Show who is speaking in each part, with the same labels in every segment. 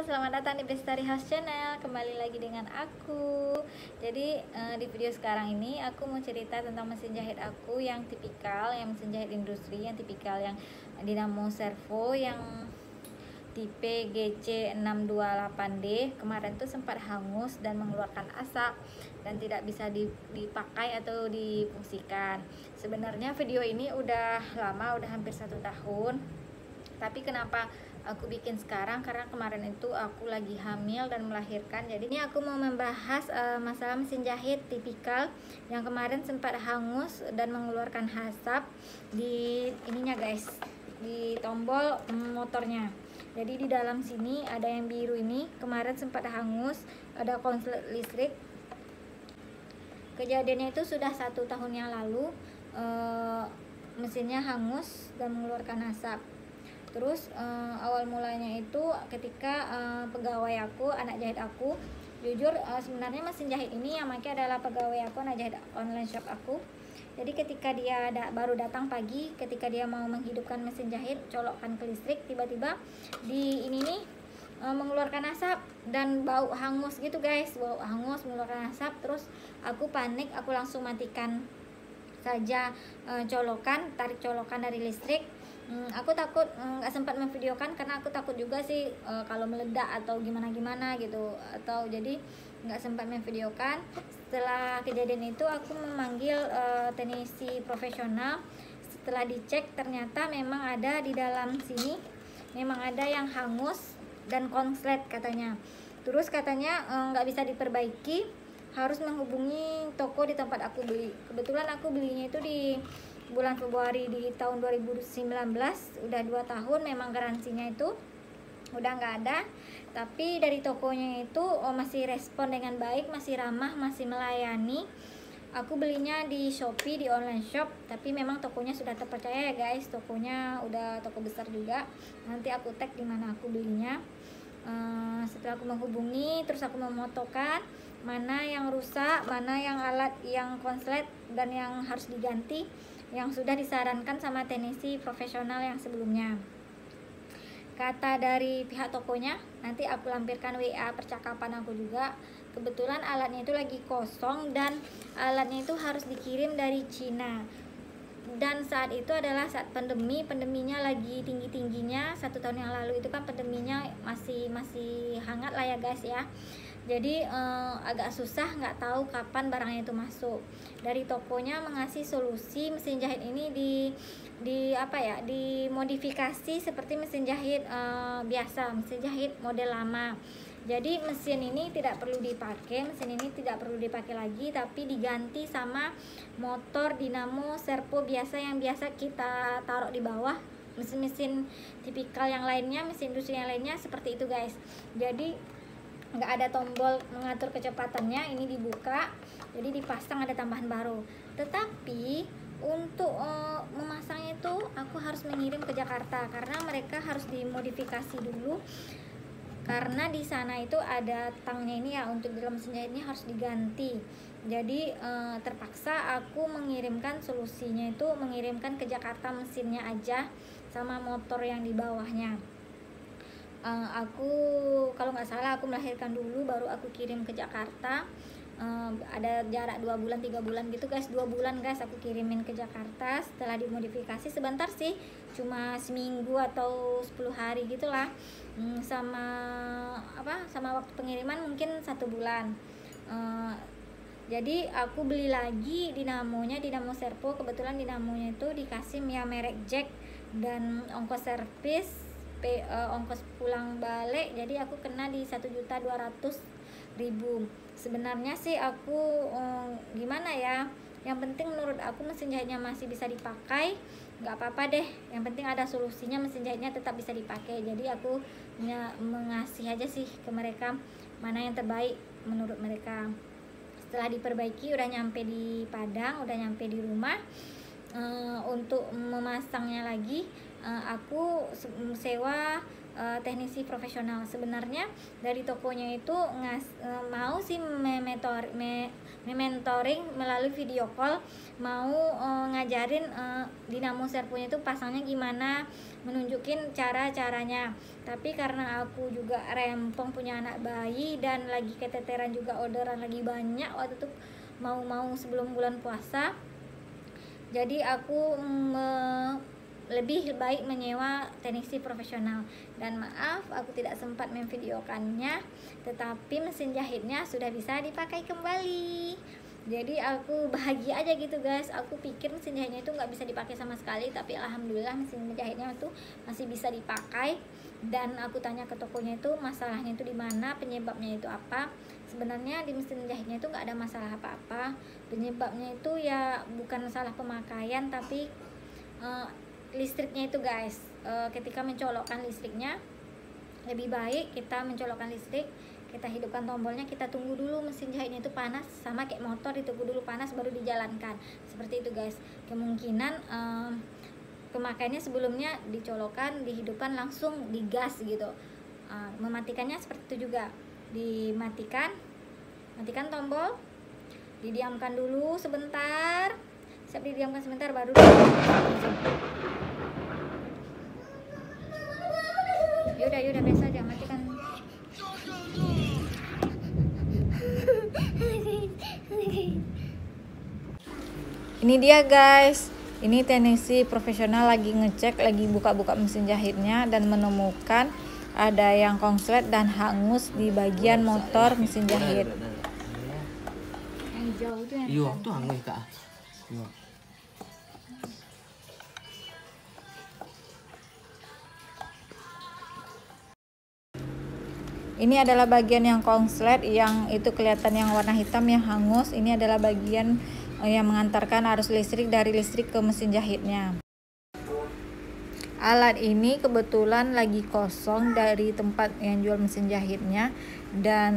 Speaker 1: selamat datang di Bestari House Channel. Kembali lagi dengan aku. Jadi di video sekarang ini aku mau cerita tentang mesin jahit aku yang tipikal, yang mesin jahit industri, yang tipikal, yang dinamo servo, yang tipe GC628D. Kemarin tuh sempat hangus dan mengeluarkan asap dan tidak bisa dipakai atau difungsikan. Sebenarnya video ini udah lama, udah hampir 1 tahun. Tapi kenapa aku bikin sekarang? Karena kemarin itu aku lagi hamil dan melahirkan. Jadi ini aku mau membahas masalah mesin jahit tipikal yang kemarin sempat hangus dan mengeluarkan asap di ininya guys, di tombol motornya. Jadi di dalam sini ada yang biru ini, kemarin sempat hangus, ada konslet listrik. Kejadiannya itu sudah 1 tahun yang lalu. Mesinnya hangus dan mengeluarkan asap. Terus awal mulanya itu ketika pegawai aku, anak jahit aku, jujur sebenarnya mesin jahit ini yang pakai adalah pegawai aku, anak jahit online shop aku. Jadi ketika dia baru datang pagi, ketika dia mau menghidupkan mesin jahit, colokkan ke listrik, tiba-tiba di ini nih mengeluarkan asap dan bau hangus gitu guys, bau hangus mengeluarkan asap. Terus aku panik, aku langsung matikan saja tarik colokan dari listrik. Aku takut nggak sempat memvideokan karena aku takut juga sih kalau meledak atau gimana gitu, atau jadi nggak sempat memvideokan. Setelah kejadian itu aku memanggil teknisi profesional. Setelah dicek ternyata memang ada di dalam sini, memang ada yang hangus dan konslet katanya. Terus katanya nggak bisa diperbaiki, harus menghubungi toko di tempat aku beli. Kebetulan aku belinya itu di bulan Februari di tahun 2019, udah 2 tahun. Memang garansinya itu udah nggak ada, tapi dari tokonya itu masih respon dengan baik, masih ramah, masih melayani. Aku belinya di Shopee, di online shop, tapi memang tokonya sudah terpercaya ya guys, tokonya udah toko besar juga. Nanti aku tag di mana aku belinya. Setelah aku menghubungi, terus aku memotokan mana yang rusak, mana yang alat yang konslet dan yang harus diganti, yang sudah disarankan sama teknisi profesional yang sebelumnya. Kata dari pihak tokonya, nanti aku lampirkan WA percakapan aku juga. Kebetulan alatnya itu lagi kosong dan alatnya itu harus dikirim dari Cina. Dan saat itu adalah saat pandeminya lagi tingginya. 1 tahun yang lalu itu kan pandeminya masih hangat lah ya guys ya. Jadi agak susah, nggak tahu kapan barangnya itu masuk. Dari tokonya mengasih solusi mesin jahit ini dimodifikasi seperti mesin jahit biasa, mesin jahit model lama. Jadi mesin ini tidak perlu dipakai, lagi, tapi diganti sama motor dinamo servo biasa yang biasa kita taruh di bawah. Mesin-mesin tipikal yang lainnya, mesin industri yang lainnya seperti itu guys. Jadi nggak ada tombol mengatur kecepatannya, ini dibuka, jadi dipasang ada tambahan baru. Tetapi untuk memasangnya itu aku harus mengirim ke Jakarta karena mereka harus dimodifikasi dulu, karena di sana itu ada tangnya ini ya, untuk dalam mesin jahitnya harus diganti. Jadi terpaksa aku mengirimkan solusinya itu, mengirimkan ke Jakarta mesinnya aja sama motor yang di bawahnya. Aku kalau nggak salah aku melahirkan dulu baru aku kirim ke Jakarta. Ada jarak 2 bulan 3 bulan gitu guys, 2 bulan guys aku kirimin ke Jakarta. Setelah dimodifikasi sebentar sih, cuma seminggu atau 10 hari gitulah. Sama waktu pengiriman mungkin 1 bulan. Jadi aku beli lagi dinamo servo. Kebetulan dinamonya itu dikasih ya merek Jack, dan ongkos servis ongkos pulang balik, jadi aku kena di 1.200.000. Sebenarnya sih aku gimana ya, yang penting menurut aku mesin jahitnya masih bisa dipakai, nggak apa-apa deh, yang penting ada solusinya, mesin jahitnya tetap bisa dipakai. Jadi aku mengasih aja sih ke mereka mana yang terbaik menurut mereka. Setelah diperbaiki, udah nyampe di Padang, udah nyampe di rumah. Untuk memasangnya lagi aku sewa teknisi profesional. Sebenarnya dari tokonya itu mau sih mentoring melalui video call, mau ngajarin dinamo servonya itu pasangnya gimana, menunjukin cara-caranya. Tapi karena aku juga rempong, punya anak bayi dan lagi keteteran juga, orderan lagi banyak waktu itu, mau sebelum bulan puasa, jadi aku lebih baik menyewa teknisi profesional. Dan maaf aku tidak sempat memvideokannya, tetapi mesin jahitnya sudah bisa dipakai kembali. Jadi aku bahagia aja gitu guys. Aku pikir mesin jahitnya itu nggak bisa dipakai sama sekali, tapi alhamdulillah mesin jahitnya itu masih bisa dipakai. Dan aku tanya ke tokonya itu masalahnya itu di mana, penyebabnya itu apa. Sebenarnya di mesin jahitnya itu nggak ada masalah apa-apa. Penyebabnya itu ya bukan masalah pemakaian, tapi listriknya itu guys. Ketika mencolokkan listriknya, lebih baik kita mencolokkan listrik, kita hidupkan tombolnya, kita tunggu dulu mesin jahitnya itu panas, sama kayak motor, ditunggu dulu panas baru dijalankan, seperti itu guys. Kemungkinan pemakaiannya sebelumnya dicolokkan, dihidupkan, langsung digas gitu. Mematikannya seperti itu juga, matikan tombol, didiamkan dulu sebentar. Siap didiamkan sebentar baru yaudah biasa aja, matikan. Ini dia guys, ini teknisi profesional lagi ngecek, lagi buka-buka mesin jahitnya dan menemukan ada yang konslet dan hangus di bagian motor mesin jahit. Yang jauh itu yang
Speaker 2: iya tuh hangus kak.
Speaker 1: Ini adalah bagian yang konslet, yang itu kelihatan yang warna hitam yang hangus. Ini adalah bagian yang mengantarkan arus listrik dari listrik ke mesin jahitnya. Alat ini kebetulan lagi kosong dari tempat yang jual mesin jahitnya, dan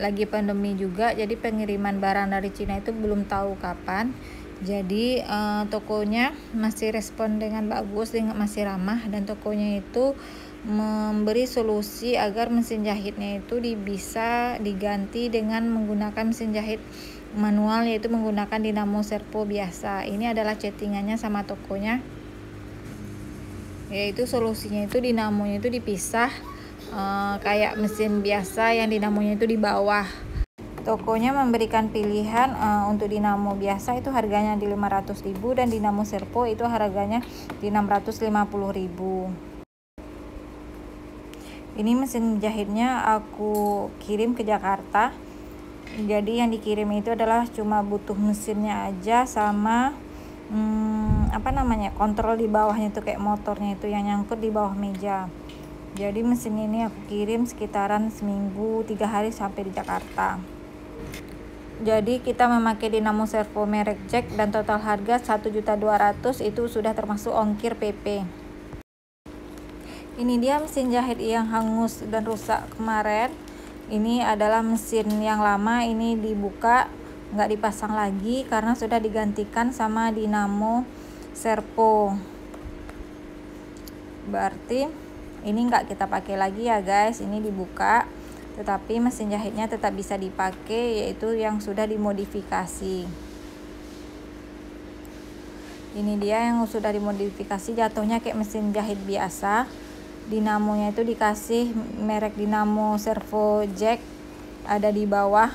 Speaker 1: lagi pandemi juga, jadi pengiriman barang dari Cina itu belum tahu kapan. Jadi tokonya masih respon dengan bagus, dengan masih ramah, dan tokonya itu memberi solusi agar mesin jahitnya itu bisa diganti dengan menggunakan mesin jahit manual, yaitu menggunakan dinamo servo biasa. Ini adalah chattingannya sama tokonya, yaitu solusinya itu dinamonya itu dipisah, kayak mesin biasa yang dinamonya itu di bawah. Tokonya memberikan pilihan untuk dinamo biasa itu harganya di 500.000 dan dinamo servo itu harganya di 650.000. Ini mesin jahitnya aku kirim ke Jakarta. Jadi yang dikirim itu adalah cuma butuh mesinnya aja sama kontrol di bawahnya itu kayak motornya itu yang nyangkut di bawah meja. Jadi mesin ini aku kirim sekitaran seminggu 3 hari sampai di Jakarta. Jadi kita memakai dinamo servo merek Jack dan total harga 1.200.000, itu sudah termasuk ongkir PP. Ini dia mesin jahit yang hangus dan rusak kemarin. Ini adalah mesin yang lama, ini dibuka nggak dipasang lagi karena sudah digantikan sama dinamo servo. Berarti ini nggak kita pakai lagi ya guys, ini dibuka, tetapi mesin jahitnya tetap bisa dipakai, yaitu yang sudah dimodifikasi. Ini dia yang sudah dimodifikasi, jatuhnya kayak mesin jahit biasa. Dinamonya itu dikasih merek dinamo servo Jack, ada di bawah.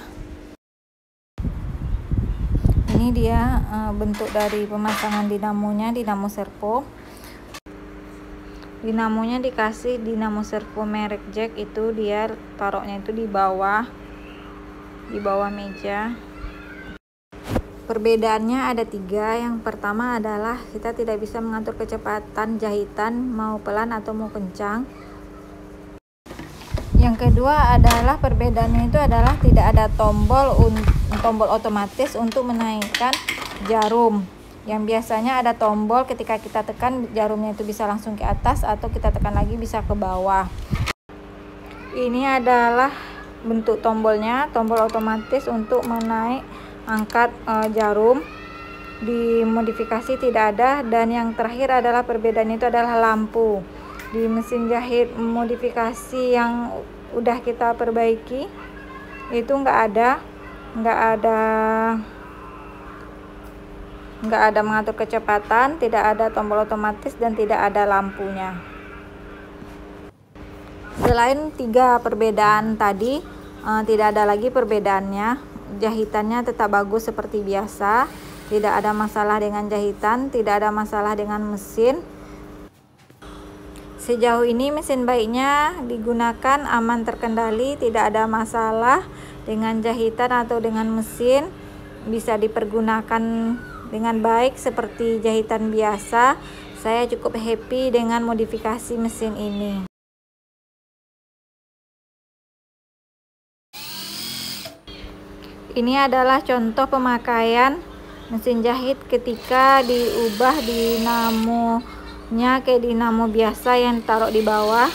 Speaker 1: Ini dia bentuk dari pemasangan dinamonya, dinamo servo. Dinamonya dikasih dinamo servo merek Jack, itu dia taruhnya itu di bawah meja. Perbedaannya ada 3. Yang pertama adalah kita tidak bisa mengatur kecepatan jahitan, mau pelan atau mau kencang. Yang kedua adalah perbedaannya itu adalah tidak ada tombol otomatis untuk menaikkan jarum. Yang biasanya ada tombol, ketika kita tekan jarumnya itu bisa langsung ke atas, atau kita tekan lagi bisa ke bawah. Ini adalah bentuk tombolnya, tombol otomatis untuk menaik angkat jarum. Dimodifikasi tidak ada. Dan yang terakhir adalah perbedaan itu adalah lampu. di mesin jahit modifikasi yang udah kita perbaiki itu nggak ada mengatur kecepatan, tidak ada tombol otomatis, dan tidak ada lampunya. Selain 3 perbedaan tadi, tidak ada lagi perbedaannya. Jahitannya tetap bagus seperti biasa, tidak ada masalah dengan jahitan, tidak ada masalah dengan mesin. Sejauh ini mesin baiknya digunakan aman, terkendali, tidak ada masalah dengan jahitan atau dengan mesin, bisa dipergunakan dengan baik seperti jahitan biasa. Saya cukup happy dengan modifikasi mesin ini. Ini adalah contoh pemakaian mesin jahit ketika diubah dinamonya kayak dinamo biasa yang taruh di bawah.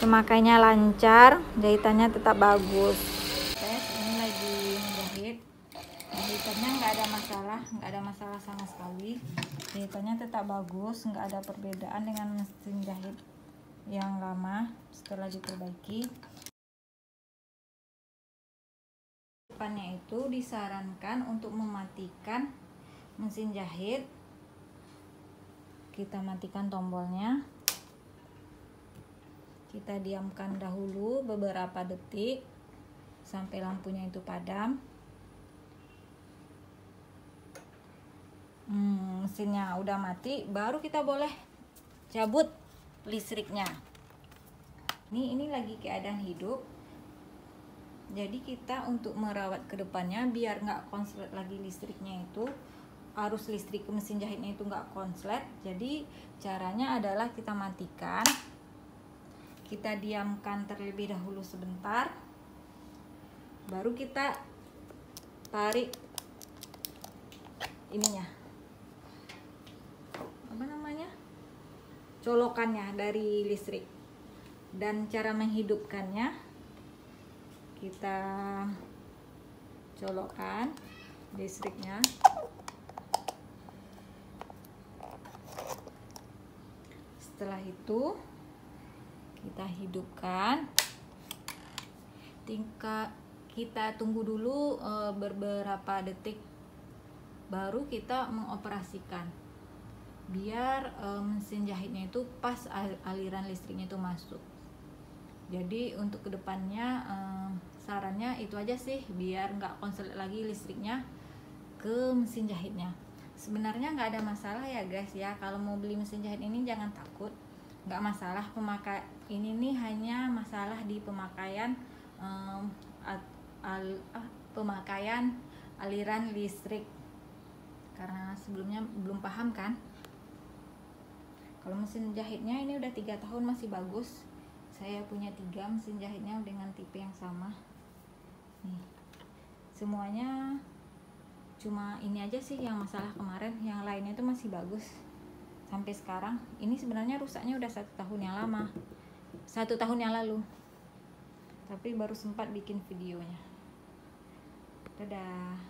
Speaker 1: Pemakaiannya lancar, jahitannya tetap bagus. Ini lagi menjahit, jahitannya nggak ada masalah sama sekali. Jahitannya tetap bagus, nggak ada perbedaan dengan mesin jahit yang lama setelah diperbaiki. Depannya itu disarankan untuk mematikan mesin jahit. Kita matikan tombolnya, kita diamkan dahulu beberapa detik sampai lampunya itu padam. Mesinnya udah mati, baru kita boleh cabut listriknya. Ini lagi keadaan hidup, jadi kita untuk merawat kedepannya biar nggak konslet lagi listriknya, itu arus listrik ke mesin jahitnya itu nggak konslet. Jadi caranya adalah kita matikan, kita diamkan terlebih dahulu sebentar, baru kita tarik ininya, colokannya dari listrik. Dan cara menghidupkannya, kita colokkan listriknya, setelah itu kita hidupkan. Kita tunggu dulu beberapa detik, baru kita mengoperasikan biar mesin jahitnya itu pas aliran listriknya itu masuk. Jadi untuk kedepannya sarannya itu aja sih, biar nggak konslet lagi listriknya ke mesin jahitnya. Sebenarnya nggak ada masalah ya guys ya, kalau mau beli mesin jahit ini jangan takut, nggak masalah. Ini nih hanya masalah di pemakaian pemakaian aliran listrik, karena sebelumnya belum paham kan. Kalau mesin jahitnya ini udah 3 tahun masih bagus. Saya punya 3 mesin jahitnya dengan tipe yang sama. Nih, semuanya cuma ini aja sih yang masalah kemarin, yang lainnya itu masih bagus sampai sekarang. Ini sebenarnya rusaknya udah 1 tahun yang lama, 1 tahun yang lalu, tapi baru sempat bikin videonya. Dadah.